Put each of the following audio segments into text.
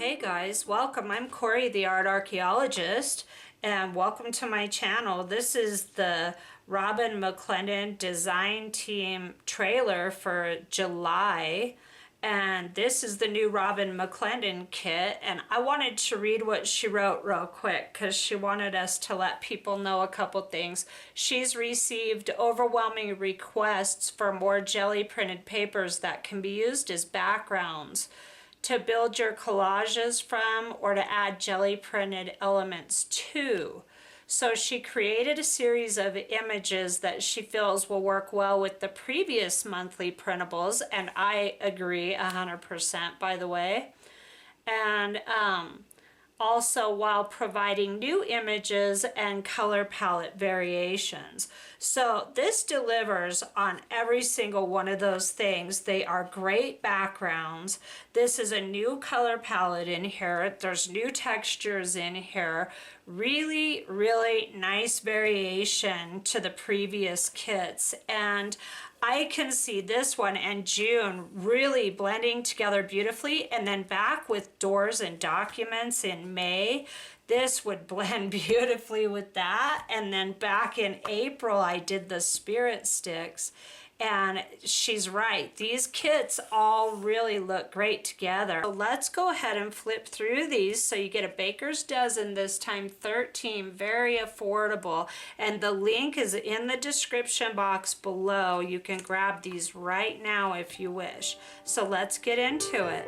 Hey guys, welcome. I'm Corey, the art archaeologist, and welcome to my channel. This is the Robin McClendon design team trailer for July, and this is the new Robin McClendon kit. And I wanted to read what she wrote real quick because she wanted us to let people know a couple things. She's received overwhelming requests for more jelly printed papers that can be used as backgrounds to build your collages from or to add jelly printed elements to. So she created a series of images that she feels will work well with the previous monthly printables, and I agree 100%, by the way. And also while providing new images and color palette variations. So this delivers on every single one of those things. They are great backgrounds. This is a new color palette in here. There's new textures in here. Really, really nice variation to the previous kits. And I can see this one and June really blending together beautifully, and then back with doors and documents in May. This would blend beautifully with that. And then back in April, I did the spirit sticks. And she's right, these kits all really look great together. So let's go ahead and flip through these. So you get a baker's dozen this time, 13, very affordable. And the link is in the description box below. You can grab these right now if you wish. So let's get into it.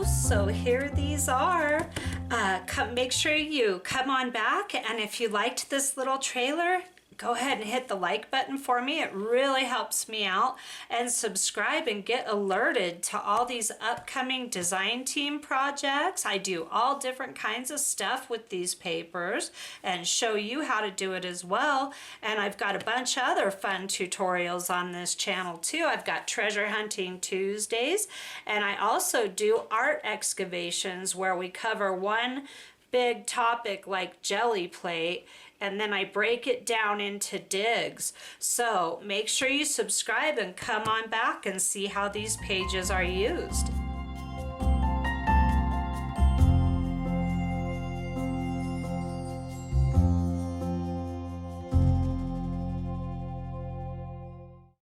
So here these are. Make sure you come on back, and if you liked this little trailer, go ahead and hit the like button for me. It really helps me out. And subscribe and get alerted to all these upcoming design team projects. I do all different kinds of stuff with these papers and show you how to do it as well. And I've got a bunch of other fun tutorials on this channel too. I've got Treasure Hunting Tuesdays, and I also do art excavations where we cover one big topic like jelly plate, and then I break it down into digs. So make sure you subscribe and come on back and see how these pages are used.